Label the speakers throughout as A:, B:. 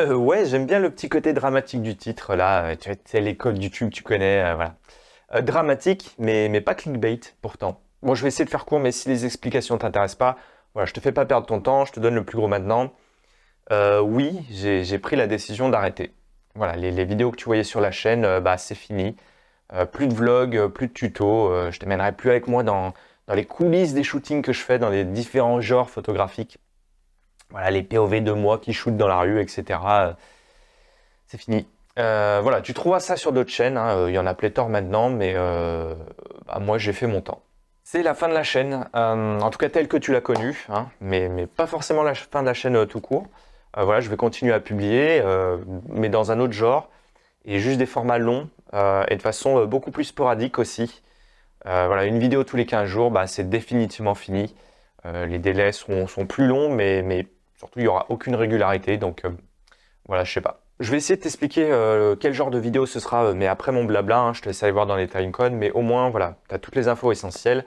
A: Ouais, j'aime bien le petit côté dramatique du titre, là. Tu sais, les codes YouTube, tu connais, voilà. Dramatique, mais pas clickbait, pourtant. Bon, je vais essayer de faire court, mais si les explications t'intéressent pas, voilà, je te fais pas perdre ton temps, je te donne le plus gros maintenant. Oui, j'ai pris la décision d'arrêter. Voilà, les vidéos que tu voyais sur la chaîne, bah, c'est fini. Plus de vlogs, plus de tutos. Je te mènerai plus avec moi dans les coulisses des shootings que je fais dans les différents genres photographiques. Voilà, les POV de moi qui shoot dans la rue, etc. C'est fini. Voilà, tu trouveras ça sur d'autres chaînes, hein. Il y en a pléthore maintenant, mais bah, moi j'ai fait mon temps. C'est la fin de la chaîne, en tout cas telle que tu l'as connue, hein, mais pas forcément la fin de la chaîne tout court. Voilà, je vais continuer à publier, mais dans un autre genre, et juste des formats longs, et de façon beaucoup plus sporadique aussi. Voilà, une vidéo tous les 15 jours, bah, c'est définitivement fini. Les délais sont plus longs, mais surtout il n'y aura aucune régularité, donc voilà, je sais pas. Je vais essayer de t'expliquer quel genre de vidéo ce sera, mais après mon blabla, hein, je te laisse aller voir dans les timecodes, mais au moins, voilà, tu as toutes les infos essentielles.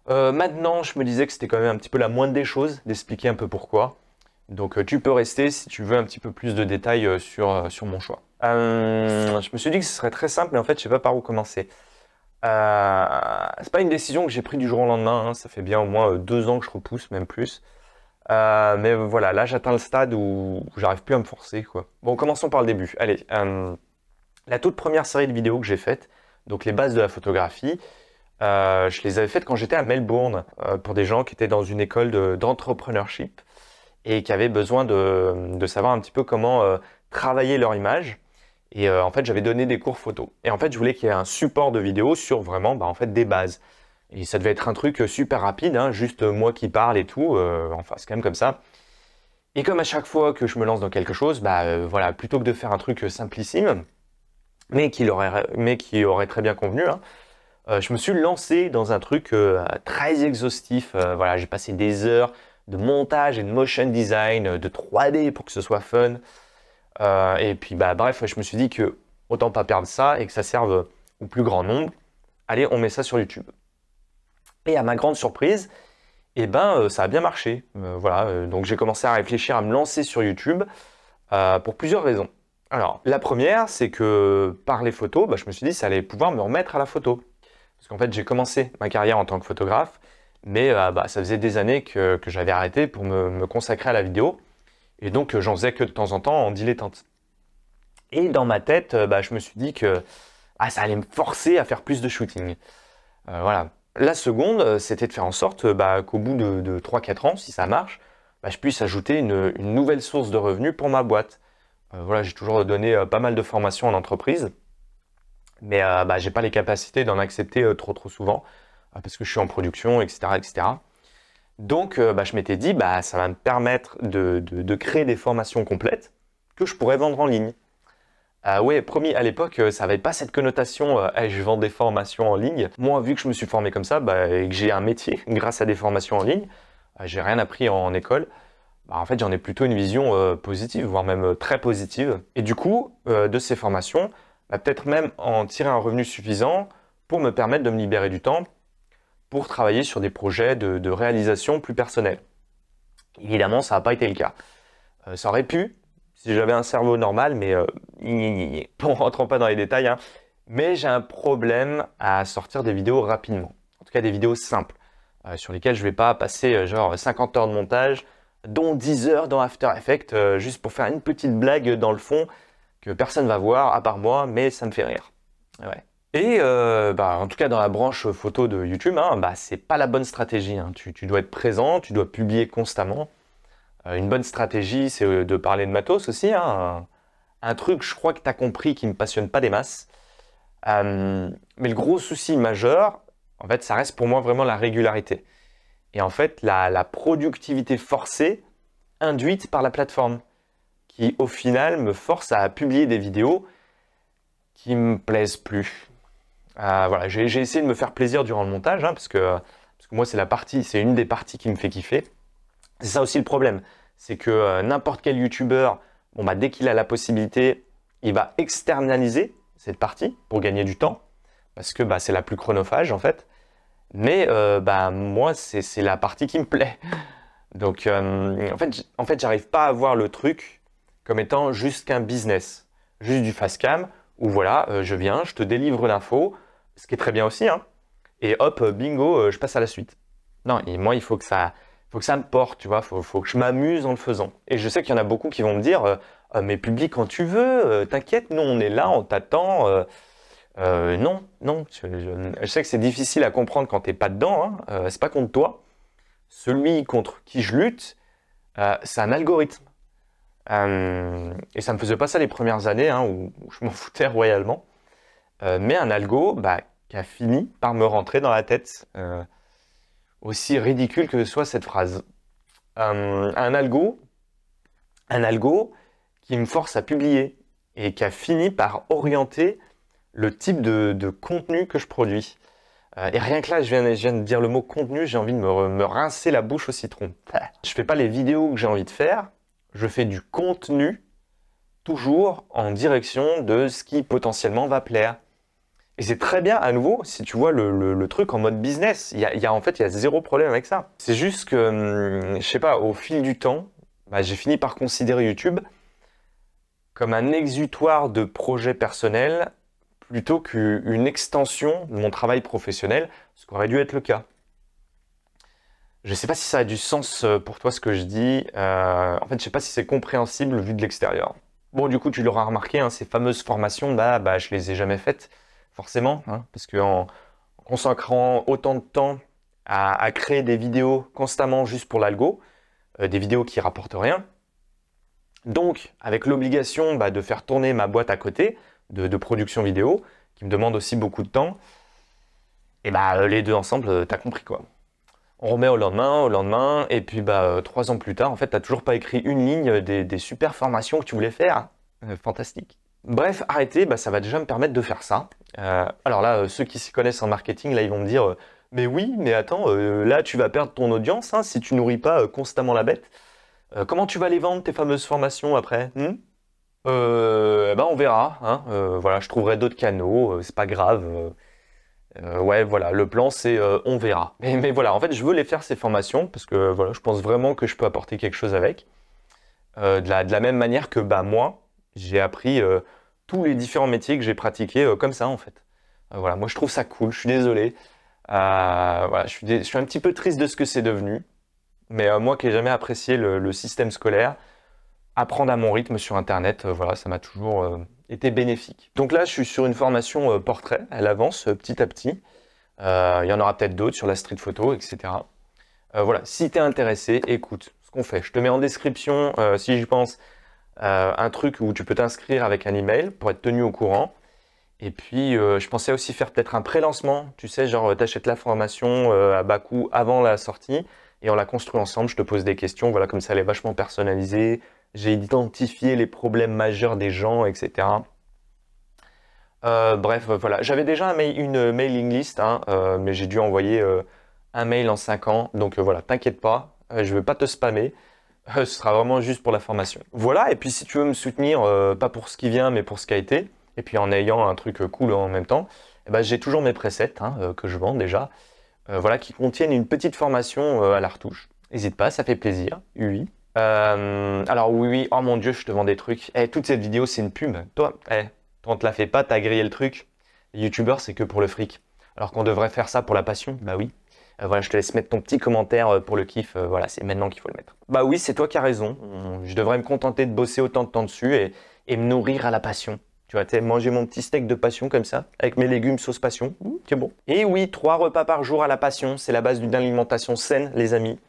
A: Maintenant, je me disais que c'était quand même un petit peu la moindre des choses d'expliquer un peu pourquoi. Donc tu peux rester si tu veux un petit peu plus de détails sur mon choix. Je me suis dit que ce serait très simple, mais en fait, je sais pas par où commencer. C'est pas une décision que j'ai prise du jour au lendemain, hein, ça fait bien au moins 2 ans que je repousse, même plus. Mais voilà, là j'atteins le stade où j'arrive plus à me forcer, quoi. Bon, commençons par le début. Allez, la toute première série de vidéos que j'ai faites, donc les bases de la photographie, je les avais faites quand j'étais à Melbourne, pour des gens qui étaient dans une école d'entrepreneurship et qui avaient besoin de savoir un petit peu comment travailler leur image. Et en fait, j'avais donné des cours photo. Et en fait, je voulais qu'il y ait un support de vidéo sur vraiment, bah, en fait, des bases. Et ça devait être un truc super rapide, hein, juste moi qui parle et tout, enfin c'est quand même comme ça. Et comme à chaque fois que je me lance dans quelque chose, bah voilà, plutôt que de faire un truc simplissime, mais qui aurait très bien convenu, hein, je me suis lancé dans un truc très exhaustif. Voilà, j'ai passé des heures de montage et de motion design, de 3D pour que ce soit fun. Et puis bah bref, je me suis dit que autant pas perdre ça et que ça serve au plus grand nombre. Allez, on met ça sur YouTube. Et à ma grande surprise, eh ben, ça a bien marché. Voilà, donc j'ai commencé à réfléchir à me lancer sur YouTube pour plusieurs raisons. Alors, la première, c'est que par les photos, bah, je me suis dit que ça allait pouvoir me remettre à la photo. Parce qu'en fait, j'ai commencé ma carrière en tant que photographe, mais bah, ça faisait des années que j'avais arrêté pour me consacrer à la vidéo. Et donc, j'en faisais que de temps en temps en dilettante. Et dans ma tête, bah, je me suis dit que ça allait me forcer à faire plus de shooting. Voilà. La seconde, c'était de faire en sorte bah, qu'au bout de 3-4 ans, si ça marche, bah, je puisse ajouter une nouvelle source de revenus pour ma boîte. Voilà, j'ai toujours donné pas mal de formations en entreprise, mais bah, j'ai pas les capacités d'en accepter trop souvent, parce que je suis en production, etc. etc. Donc bah, je m'étais dit, bah, ça va me permettre de créer des formations complètes que je pourrais vendre en ligne. Ouais, promis, à l'époque, ça n'avait pas cette connotation, hey, je vends des formations en ligne. Moi, vu que je me suis formé comme ça, bah, et que j'ai un métier grâce à des formations en ligne, j'ai rien appris en école, bah, en fait, j'en ai plutôt une vision positive, voire même très positive. Et du coup, de ces formations, bah, peut-être même en tirer un revenu suffisant pour me permettre de me libérer du temps pour travailler sur des projets de réalisation plus personnels. Évidemment, ça n'a pas été le cas. Ça aurait pu, si j'avais un cerveau normal, mais bon, rentrons pas dans les détails, hein, mais j'ai un problème à sortir des vidéos rapidement. En tout cas, des vidéos simples, sur lesquelles je vais pas passer genre 50 heures de montage, dont 10 heures dans After Effects, juste pour faire une petite blague dans le fond que personne va voir à part moi, mais ça me fait rire. Ouais. Et bah, en tout cas, dans la branche photo de YouTube, hein, bah, c'est pas la bonne stratégie, hein. Tu dois être présent, tu dois publier constamment. Une bonne stratégie, c'est de parler de matos aussi, hein. Un truc, je crois que tu as compris, qui me passionne pas des masses. Mais le gros souci majeur, en fait, ça reste pour moi vraiment la régularité. Et en fait, la productivité forcée induite par la plateforme, qui au final me force à publier des vidéos qui me plaisent plus. Voilà, j'ai essayé de me faire plaisir durant le montage, hein, parce que moi, c'est une des parties qui me fait kiffer. C'est ça aussi le problème, c'est que n'importe quel youtubeur, bon, bah, dès qu'il a la possibilité, il va externaliser cette partie pour gagner du temps, parce que bah, c'est la plus chronophage en fait. Mais bah, moi, c'est la partie qui me plaît. Donc en fait, j'arrive pas à voir le truc comme étant juste qu'un business, juste du fast cam, où voilà, je viens, je te délivre l'info, ce qui est très bien aussi, hein, et hop, bingo, je passe à la suite. Non, et moi, il faut que ça me porte, tu vois, faut que je m'amuse en le faisant. Et je sais qu'il y en a beaucoup qui vont me dire, mais publie quand tu veux, t'inquiète, nous on est là, on t'attend. Non, non, je sais que c'est difficile à comprendre quand t'es pas dedans, hein, c'est pas contre toi. Celui contre qui je lutte, c'est un algorithme. Et ça me faisait pas ça les premières années, hein, où je m'en foutais royalement. Mais un algo bah, qui a fini par me rentrer dans la tête, aussi ridicule que soit cette phrase. Un algo qui me force à publier et qui a fini par orienter le type de contenu que je produis. Et rien que là, je viens de dire le mot contenu, j'ai envie de me rincer la bouche au citron. Je fais pas les vidéos que j'ai envie de faire, je fais du contenu toujours en direction de ce qui potentiellement va plaire. Et c'est très bien, à nouveau, si tu vois le truc en mode business, en fait, il y a zéro problème avec ça. C'est juste que, je sais pas, au fil du temps, bah, j'ai fini par considérer YouTube comme un exutoire de projets personnels plutôt qu'une extension de mon travail professionnel, ce qui aurait dû être le cas. Je ne sais pas si ça a du sens pour toi ce que je dis. En fait, je ne sais pas si c'est compréhensible vu de l'extérieur. Bon, du coup, tu l'auras remarqué, hein, ces fameuses formations, bah, je les ai jamais faites, forcément, hein, parce qu'en consacrant autant de temps à créer des vidéos constamment juste pour l'algo, des vidéos qui rapportent rien, donc avec l'obligation bah, de faire tourner ma boîte à côté de production vidéo, qui me demande aussi beaucoup de temps, et bah les deux ensemble, t'as compris quoi. On remet au lendemain, et puis bah 3 ans plus tard, en fait, t'as toujours pas écrit une ligne des super formations que tu voulais faire. Fantastique. Bref, arrêter, bah, ça va déjà me permettre de faire ça. Alors là, ceux qui s'y connaissent en marketing, là, ils vont me dire, mais oui, mais attends, là, tu vas perdre ton audience hein, si tu nourris pas constamment la bête. Comment tu vas les vendre, tes fameuses formations, après ben on verra. Hein. Voilà, je trouverai d'autres canaux, c'est pas grave. Ouais, voilà, le plan c'est on verra. Mais voilà, en fait, je veux les faire ces formations parce que voilà, je pense vraiment que je peux apporter quelque chose avec. De la même manière que bah, moi, j'ai appris tous les différents métiers que j'ai pratiqués comme ça en fait. Voilà, moi je trouve ça cool, je suis désolé. Voilà, je suis un petit peu triste de ce que c'est devenu. Mais moi qui n'ai jamais apprécié le système scolaire, apprendre à mon rythme sur Internet, voilà, ça m'a toujours été bénéfique. Donc là, je suis sur une formation portrait, elle avance petit à petit. Il y en aura peut-être d'autres sur la street photo, etc. Voilà, si tu es intéressé, écoute ce qu'on fait. Je te mets en description, si j'y pense, un truc où tu peux t'inscrire avec un email pour être tenu au courant. Et puis, je pensais aussi faire peut-être un pré-lancement. Tu sais, genre, tu achètes la formation à bas coût avant la sortie et on la construit ensemble. Je te pose des questions. Voilà, comme ça, elle est vachement personnalisée. J'ai identifié les problèmes majeurs des gens, etc. Bref, voilà. J'avais déjà une mailing list, hein, mais j'ai dû envoyer un mail en 5 ans. Donc voilà, t'inquiète pas, je ne vais pas te spammer. Ce sera vraiment juste pour la formation. Voilà, et puis si tu veux me soutenir, pas pour ce qui vient, mais pour ce qui a été, et puis en ayant un truc cool en même temps, eh ben, j'ai toujours mes presets hein, que je vends déjà, voilà, qui contiennent une petite formation à la retouche. N'hésite pas, ça fait plaisir, oui. Alors oui, oh mon Dieu, je te vends des trucs. Toute cette vidéo, c'est une pub. Toi, on te la fait pas, t'as grillé le truc. Les youtubeurs, c'est que pour le fric. Alors qu'on devrait faire ça pour la passion, bah oui. Voilà, je te laisse mettre ton petit commentaire pour le kiff. Voilà, c'est maintenant qu'il faut le mettre. Bah oui, c'est toi qui as raison. Je devrais me contenter de bosser autant de temps dessus et me nourrir à la passion. Tu vois, manger mon petit steak de passion comme ça, avec mes légumes sauce passion. C'est bon. Et oui, 3 repas par jour à la passion, c'est la base d'une alimentation saine, les amis.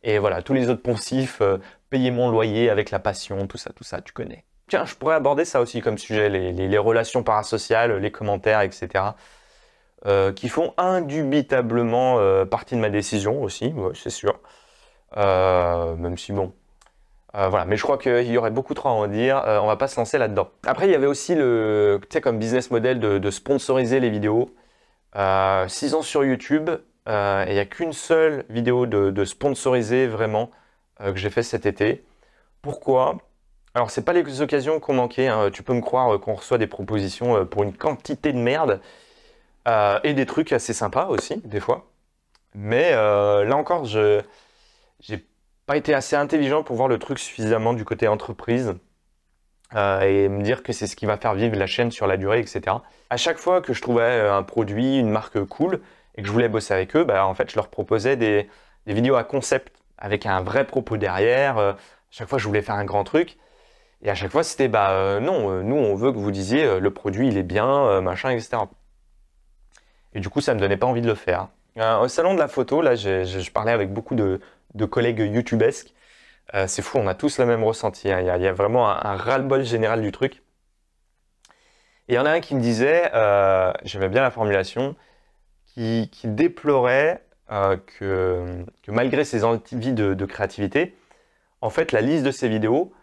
A: Et voilà, tous les autres poncifs, payer mon loyer avec la passion, tout ça, tu connais. Tiens, je pourrais aborder ça aussi comme sujet, les relations parasociales, les commentaires, etc. Qui font indubitablement partie de ma décision aussi, ouais, c'est sûr. Même si bon. Voilà, mais je crois qu'il y aurait beaucoup trop à en dire, on va pas se lancer là-dedans. Après, il y avait aussi tu sais, comme business model de sponsoriser les vidéos. 6 ans sur YouTube, et il n'y a qu'une seule vidéo de sponsoriser vraiment que j'ai fait cet été. Pourquoi? Alors, c'est pas les occasions qu'on manquait, hein. Tu peux me croire qu'on reçoit des propositions pour une quantité de merde. Et des trucs assez sympas aussi, des fois. Mais là encore, j'ai pas été assez intelligent pour voir le truc suffisamment du côté entreprise. et me dire que c'est ce qui va faire vivre la chaîne sur la durée, etc. À chaque fois que je trouvais un produit, une marque cool et que je voulais bosser avec eux, bah, en fait, je leur proposais des vidéos à concept avec un vrai propos derrière. À chaque fois, je voulais faire un grand truc. Et à chaque fois, c'était bah non, nous, on veut que vous disiez le produit, il est bien, machin, etc. Et du coup, ça me donnait pas envie de le faire. Au salon de la photo, là, je parlais avec beaucoup de collègues youtubesques. C'est fou, on a tous le même ressenti, hein. Il y a vraiment un ras-le-bol général du truc. Et il y en a un qui me disait, j'aimais bien la formulation, qui déplorait que malgré ses envies de créativité, en fait, la liste de ses vidéos,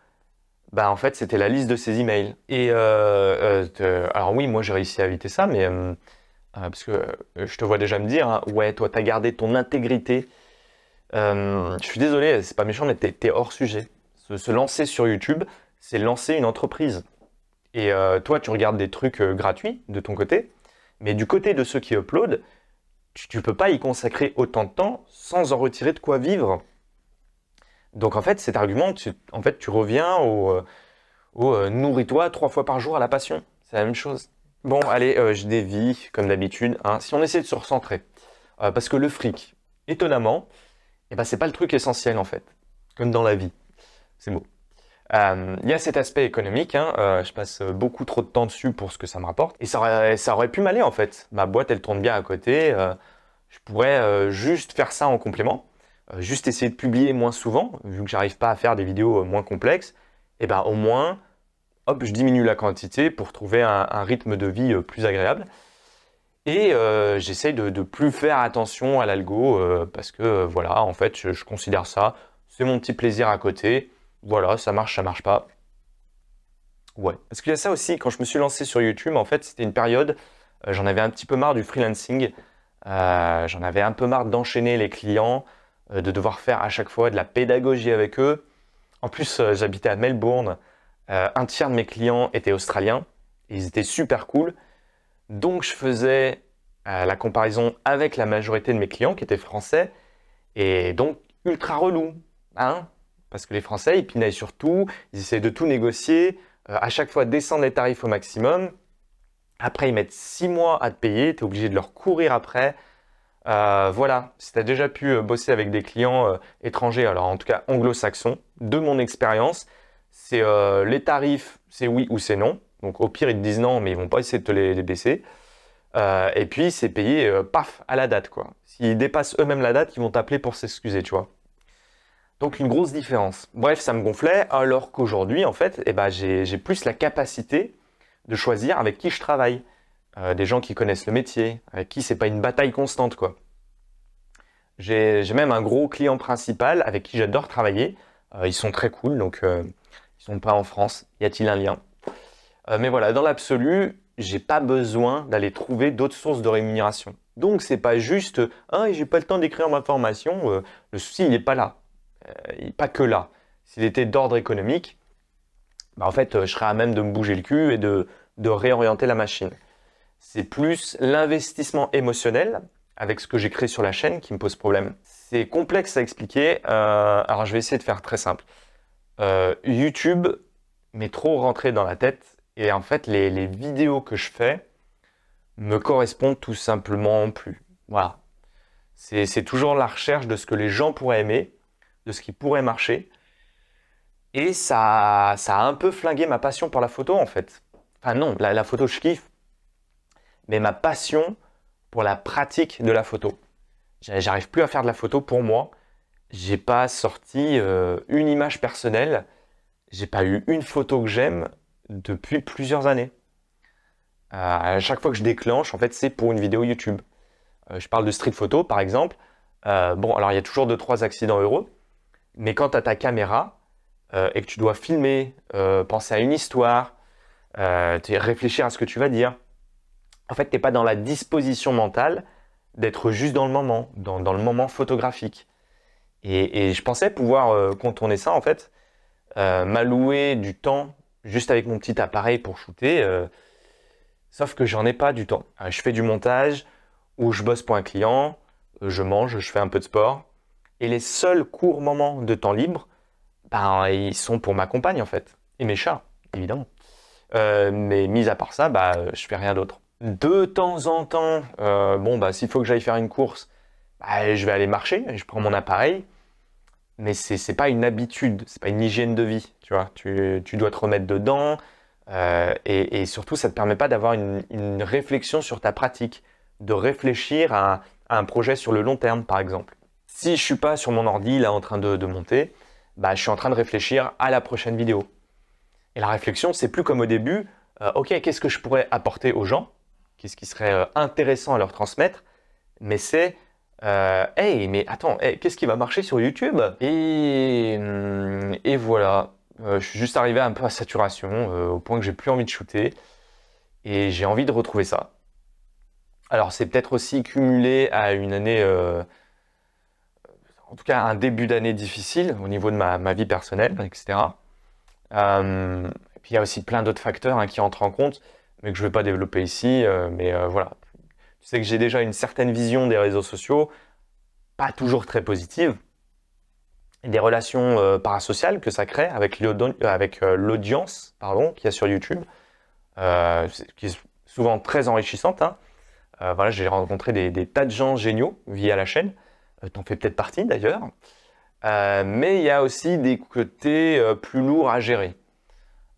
A: bah, en fait, c'était la liste de ses emails. Et alors oui, moi, j'ai réussi à éviter ça, mais parce que je te vois déjà me dire, hein, ouais, toi, t'as gardé ton intégrité. Je suis désolé, c'est pas méchant, mais t'es hors sujet. Se lancer sur YouTube, c'est lancer une entreprise. Et toi, tu regardes des trucs gratuits de ton côté, mais du côté de ceux qui uploadent, tu peux pas y consacrer autant de temps sans en retirer de quoi vivre. Donc en fait, cet argument, tu reviens au nourris-toi 3 fois par jour à la passion. C'est la même chose. Bon, allez, je dévie, comme d'habitude, hein. Si on essaie de se recentrer, parce que le fric, étonnamment, eh ben, c'est pas le truc essentiel en fait, comme dans la vie. C'est beau. Il y a cet aspect économique, hein, je passe beaucoup trop de temps dessus pour ce que ça me rapporte. Et ça aurait pu m'aller en fait. Ma boîte, elle tourne bien à côté. Je pourrais juste faire ça en complément. Juste essayer de publier moins souvent, vu que j'arrive pas à faire des vidéos moins complexes. Et ben au moins, hop, je diminue la quantité pour trouver un rythme de vie plus agréable. Et j'essaye de plus faire attention à l'algo parce que voilà, en fait, je considère ça, c'est mon petit plaisir à côté. Voilà, ça marche pas. Ouais. Parce qu'il y a ça aussi, quand je me suis lancé sur YouTube, en fait, c'était une période, j'en avais un petit peu marre du freelancing. J'en avais un peu marre d'enchaîner les clients, de devoir faire à chaque fois de la pédagogie avec eux. En plus, j'habitais à Melbourne. Un tiers de mes clients étaient australiens. Et ils étaient super cool. Donc, je faisais la comparaison avec la majorité de mes clients qui étaient français. Et donc, ultra relou, hein? Parce que les Français, ils pinaillent sur tout, ils essaient de tout négocier, à chaque fois descendre les tarifs au maximum. Après, ils mettent 6 mois à te payer, tu es obligé de leur courir après. Voilà, si tu as déjà pu bosser avec des clients étrangers, alors en tout cas anglo-saxons, de mon expérience, c'est les tarifs, c'est oui ou c'est non. Donc au pire, ils te disent non, mais ils vont pas essayer de te les baisser. Et puis, c'est payé, paf, à la date, quoi. S'ils dépassent eux-mêmes la date, ils vont t'appeler pour s'excuser, tu vois. Donc, une grosse différence. Bref, ça me gonflait, alors qu'aujourd'hui, en fait, eh ben, j'ai plus la capacité de choisir avec qui je travaille. Des gens qui connaissent le métier, avec qui c'est pas une bataille constante, quoi. J'ai même un gros client principal avec qui j'adore travailler. Ils sont très cool, donc ils sont pas en France. Y a-t-il un lien? Mais voilà, dans l'absolu, j'ai pas besoin d'aller trouver d'autres sources de rémunération. Donc c'est pas juste ah j'ai pas le temps d'écrire ma formation. Le souci il n'est pas là, il n'est pas que là. S'il était d'ordre économique, bah, en fait je serais à même de me bouger le cul et de réorienter la machine. C'est plus l'investissement émotionnel avec ce que j'ai créé sur la chaîne qui me pose problème. C'est complexe à expliquer. Alors je vais essayer de faire très simple. YouTube m'est trop rentré dans la tête. Et en fait, les vidéos que je fais me correspondent tout simplement plus. Voilà. C'est toujours la recherche de ce que les gens pourraient aimer, de ce qui pourrait marcher. Et ça a un peu flingué ma passion pour la photo, en fait. Enfin non, la photo, je kiffe. Mais ma passion pour la pratique de la photo. J'arrive plus à faire de la photo pour moi. J'ai pas sorti une image personnelle. J'ai pas eu une photo que j'aime depuis plusieurs années. À chaque fois que je déclenche, en fait, c'est pour une vidéo YouTube. Je parle de street photo, par exemple. Bon, alors il y a toujours 2-3 accidents heureux, mais quand tu as ta caméra et que tu dois filmer, penser à une histoire, réfléchir à ce que tu vas dire, en fait, tu n'es pas dans la disposition mentale d'être juste dans le moment, dans le moment photographique. Et je pensais pouvoir contourner ça, en fait, m'allouer du temps juste avec mon petit appareil pour shooter, sauf que j'en ai pas du temps. Je fais du montage ou je bosse pour un client, je mange, je fais un peu de sport. Et les seuls courts moments de temps libre, ben, ils sont pour ma compagne en fait, et mes chats. évidemment. Mais mis à part ça, bah, je fais rien d'autre. De temps en temps, bon, bah, s'il faut que j'aille faire une course, bah, je vais aller marcher, je prends mon appareil. Mais c'est pas une habitude, c'est pas une hygiène de vie, tu vois. Tu dois te remettre dedans et surtout, ça te permet pas d'avoir une réflexion sur ta pratique, de réfléchir à un projet sur le long terme, par exemple. Si je suis pas sur mon ordi, là, en train de monter, bah, je suis en train de réfléchir à la prochaine vidéo. Et la réflexion, c'est plus comme au début, ok, qu'est-ce que je pourrais apporter aux gens? Qu'est-ce qui serait intéressant à leur transmettre? Mais c'est hey, mais attends, hey, qu'est-ce qui va marcher sur YouTube? Et voilà, je suis juste arrivé un peu à saturation, au point que j'ai plus envie de shooter, et j'ai envie de retrouver ça. Alors c'est peut-être aussi cumulé à une année, en tout cas un début d'année difficile au niveau de ma vie personnelle, etc. Et puis il y a aussi plein d'autres facteurs hein, qui entrent en compte, mais que je ne vais pas développer ici, mais voilà. Tu sais que j'ai déjà une certaine vision des réseaux sociaux, pas toujours très positive, et des relations parasociales que ça crée avec l'audience qu'il y a sur YouTube, qui est souvent très enrichissante. Hein. Voilà, j'ai rencontré des tas de gens géniaux via la chaîne, t'en fais peut-être partie d'ailleurs, mais il y a aussi des côtés plus lourds à gérer.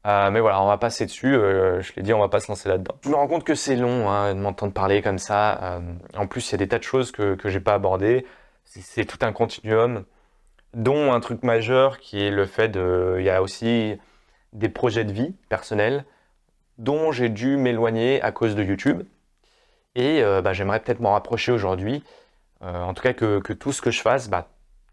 A: Mais voilà, on va passer dessus, je l'ai dit, on va pas se lancer là-dedans. Je me rends compte que c'est long hein, de m'entendre parler comme ça. En plus, il y a des tas de choses que j'ai pas abordées. C'est tout un continuum, dont un truc majeur qui est le fait de... Il y a aussi des projets de vie personnels dont j'ai dû m'éloigner à cause de YouTube. Et bah, j'aimerais peut-être m'en rapprocher aujourd'hui. En tout cas, que tout ce que je fasse bah,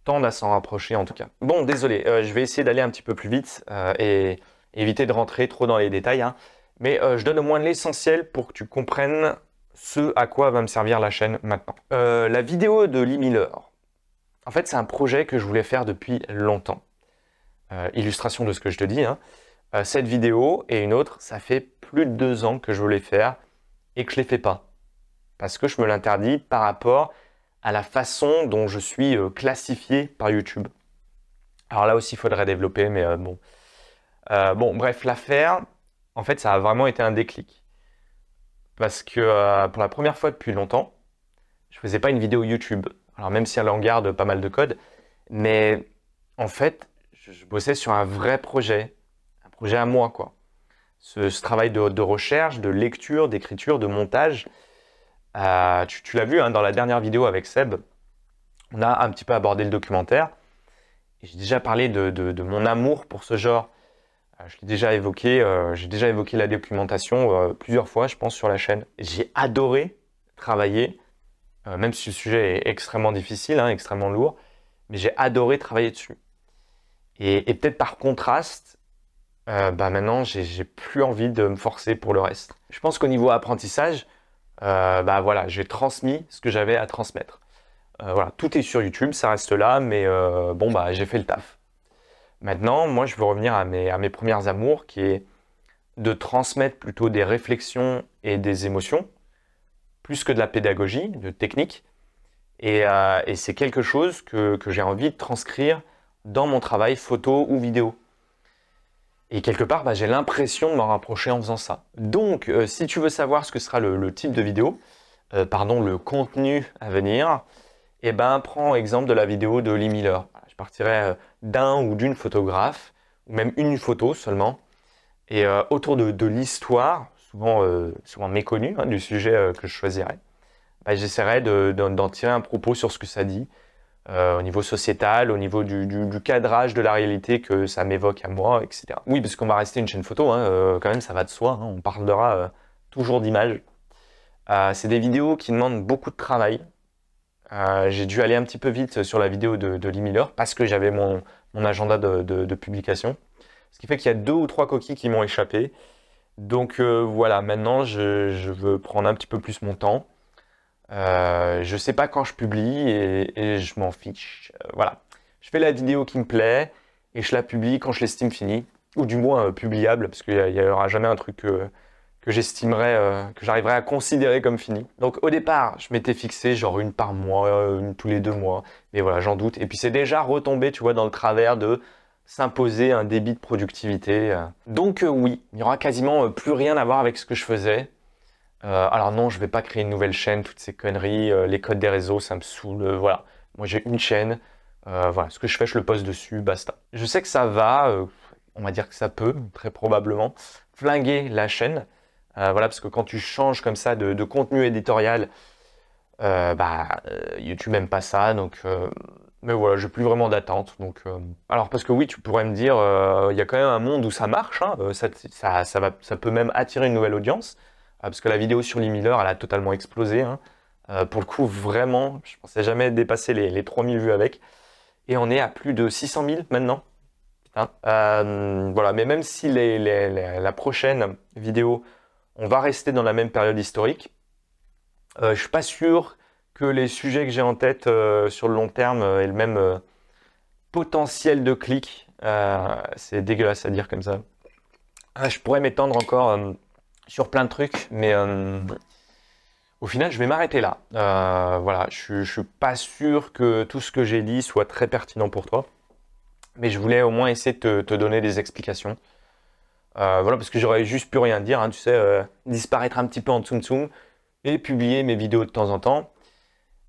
A: tende à s'en rapprocher en tout cas. Bon, désolé, je vais essayer d'aller un petit peu plus vite et éviter de rentrer trop dans les détails. Hein. Mais je donne au moins l'essentiel pour que tu comprennes ce à quoi va me servir la chaîne maintenant. La vidéo de Lee Miller. En fait, c'est un projet que je voulais faire depuis longtemps. Illustration de ce que je te dis. Hein. Cette vidéo et une autre, ça fait plus de 2 ans que je voulais faire et que je ne les fais pas. Parce que je me l'interdis par rapport à la façon dont je suis classifié par YouTube. Alors là aussi, il faudrait développer, mais bon. Bon, bref, l'affaire, en fait, ça a vraiment été un déclic. Parce que pour la première fois depuis longtemps, je faisais pas une vidéo YouTube. Alors même si elle en garde pas mal de code, mais en fait, je bossais sur un vrai projet, un projet à moi, quoi. Ce travail de recherche, de lecture, d'écriture, de montage, tu l'as vu hein, dans la dernière vidéo avec Seb, on a un petit peu abordé le documentaire. Et j'ai déjà parlé de mon amour pour ce genre. Je l'ai déjà évoqué, j'ai déjà évoqué la documentation plusieurs fois, je pense, sur la chaîne. J'ai adoré travailler, même si le sujet est extrêmement difficile, hein, extrêmement lourd, mais j'ai adoré travailler dessus. Et peut-être par contraste, bah maintenant, j'ai plus envie de me forcer pour le reste. Je pense qu'au niveau apprentissage, bah voilà, j'ai transmis ce que j'avais à transmettre. Voilà, tout est sur YouTube, ça reste là, mais bon, bah j'ai fait le taf. Maintenant, moi, je veux revenir à mes premières amours, qui est de transmettre plutôt des réflexions et des émotions, plus que de la pédagogie, de technique. Et c'est quelque chose que j'ai envie de transcrire dans mon travail photo ou vidéo. Et quelque part, bah, j'ai l'impression de m'en rapprocher en faisant ça. Donc, si tu veux savoir ce que sera le type de vidéo, pardon, le contenu à venir, eh ben, prends exemple de la vidéo de Lee Miller. Je partirai d'un ou d'une photographe, ou même une photo seulement, et autour de l'histoire, souvent méconnue hein, du sujet que je choisirais, bah, j'essaierai d'en tirer un propos sur ce que ça dit, au niveau sociétal, au niveau du cadrage de la réalité que ça m'évoque à moi, etc. Oui, parce qu'on va rester une chaîne photo, hein, quand même, ça va de soi, hein, on parlera toujours d'images. C'est des vidéos qui demandent beaucoup de travail. J'ai dû aller un petit peu vite sur la vidéo de Lee Miller parce que j'avais mon agenda de publication. Ce qui fait qu'il y a 2 ou 3 coquilles qui m'ont échappé. Donc voilà, maintenant je veux prendre un petit peu plus mon temps. Je sais pas quand je publie et je m'en fiche. Voilà, je fais la vidéo qui me plaît et je la publie quand je l'estime finie. Ou du moins publiable, parce qu'il n'y aura jamais un truc que j'estimerais, que j'arriverais à considérer comme fini. Donc au départ, je m'étais fixé genre une par mois, une tous les 2 mois, mais voilà, j'en doute. Et puis c'est déjà retombé, tu vois, dans le travers de s'imposer un débit de productivité. Donc oui, il n'y aura quasiment plus rien à voir avec ce que je faisais. Alors non, je vais pas créer une nouvelle chaîne, toutes ces conneries, les codes des réseaux, ça me saoule, voilà. Moi j'ai une chaîne, voilà, ce que je fais, je le poste dessus, basta. Je sais que ça va, on va dire que ça peut, très probablement, flinguer la chaîne. Voilà, parce que quand tu changes comme ça de contenu éditorial, YouTube n'aime pas ça, donc... mais voilà, j'ai plus vraiment d'attente. Donc, alors parce que oui, tu pourrais me dire, il y a quand même un monde où ça marche, hein, ça peut même attirer une nouvelle audience, parce que la vidéo sur Lee Miller, elle a totalement explosé. Hein. Pour le coup, vraiment, je pensais jamais dépasser les 3000 vues avec. Et on est à plus de 600 000 maintenant. Putain. Voilà, mais même si la prochaine vidéo, on va rester dans la même période historique, je suis pas sûr que les sujets que j'ai en tête sur le long terme aient le même potentiel de clic. C'est dégueulasse à dire comme ça. Je pourrais m'étendre encore sur plein de trucs, mais au final, je vais m'arrêter là. Voilà, je suis pas sûr que tout ce que j'ai dit soit très pertinent pour toi, mais je voulais au moins essayer de te donner des explications. Voilà, parce que j'aurais juste pu rien dire, hein, tu sais, disparaître un petit peu en Tsum Tsum et publier mes vidéos de temps en temps.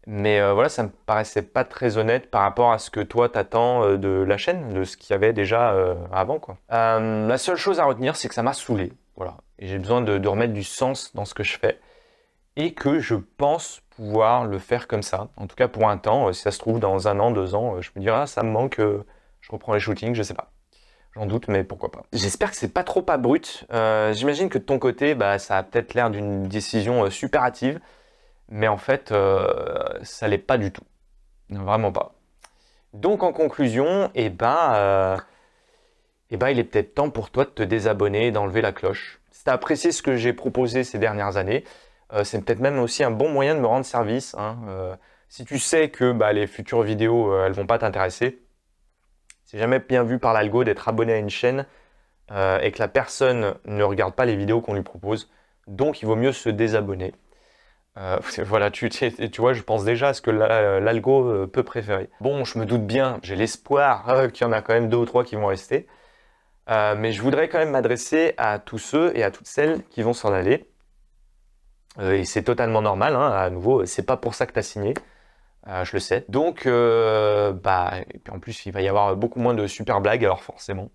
A: Mais voilà, ça me paraissait pas très honnête par rapport à ce que toi t'attends de la chaîne, de ce qu'il y avait déjà avant, quoi. La seule chose à retenir, c'est que ça m'a saoulé. Voilà. Et j'ai besoin de remettre du sens dans ce que je fais. Et que je pense pouvoir le faire comme ça. En tout cas pour un temps. Si ça se trouve, dans 1 an, 2 ans, je me dirai, ah, ça me manque, je reprends les shootings, je sais pas. J'en doute, mais pourquoi pas. J'espère que c'est pas trop abrupt. J'imagine que de ton côté, ça a peut-être l'air d'une décision super hâtive. Mais en fait, ça l'est pas du tout. Vraiment pas. Donc en conclusion, il est peut-être temps pour toi de te désabonner et d'enlever la cloche. Si tu as apprécié ce que j'ai proposé ces dernières années, c'est peut-être même aussi un bon moyen de me rendre service. Hein. Si tu sais que les futures vidéos, elles vont pas t'intéresser, c'est jamais bien vu par l'algo d'être abonné à une chaîne et que la personne ne regarde pas les vidéos qu'on lui propose. Donc il vaut mieux se désabonner. Voilà, tu vois, je pense déjà à ce que l'algo peut préférer. Bon, je me doute bien, j'ai l'espoir qu'il y en a quand même 2 ou 3 qui vont rester. Mais je voudrais quand même m'adresser à tous ceux et à toutes celles qui vont s'en aller. Et c'est totalement normal, hein, à nouveau, c'est pas pour ça que tu as signé. Je le sais. Donc, et puis en plus, il va y avoir beaucoup moins de super blagues, alors forcément.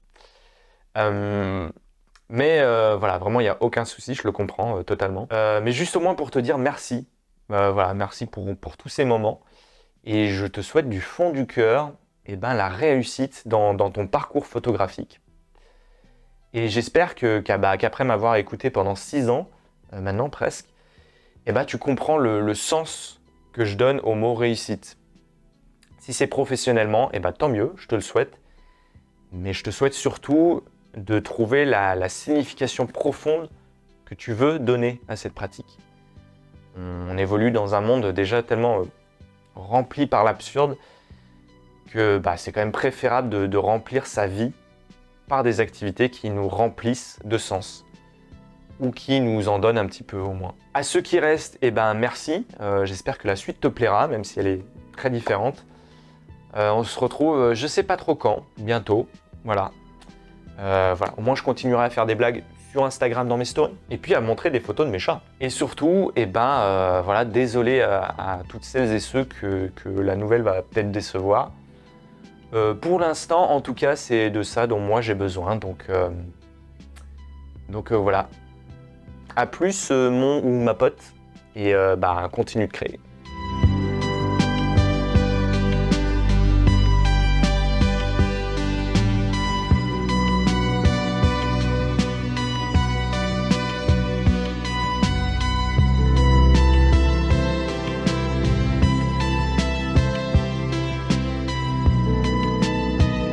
A: Mais voilà, vraiment, il n'y a aucun souci, je le comprends totalement. Mais juste au moins pour te dire merci. Voilà, merci pour tous ces moments. Et je te souhaite du fond du cœur la réussite dans ton parcours photographique. Et j'espère qu'après m'avoir écouté pendant 6 ans, maintenant presque, tu comprends le sens que je donne au mot réussite. Si c'est professionnellement, tant mieux, je te le souhaite. Mais je te souhaite surtout de trouver la signification profonde que tu veux donner à cette pratique. On évolue dans un monde déjà tellement rempli par l'absurde que c'est quand même préférable de remplir sa vie par des activités qui nous remplissent de sens ou qui nous en donnent un petit peu au moins. À ceux qui restent, merci. J'espère que la suite te plaira, même si elle est très différente. On se retrouve, je sais pas trop quand, bientôt. Voilà. Voilà, au moins je continuerai à faire des blagues sur Instagram dans mes stories et puis à montrer des photos de mes chats. Et surtout, voilà, désolé à toutes celles et ceux que la nouvelle va peut-être décevoir. Pour l'instant, en tout cas, c'est de ça dont moi j'ai besoin. Donc voilà. À plus mon ou ma pote et continue de créer.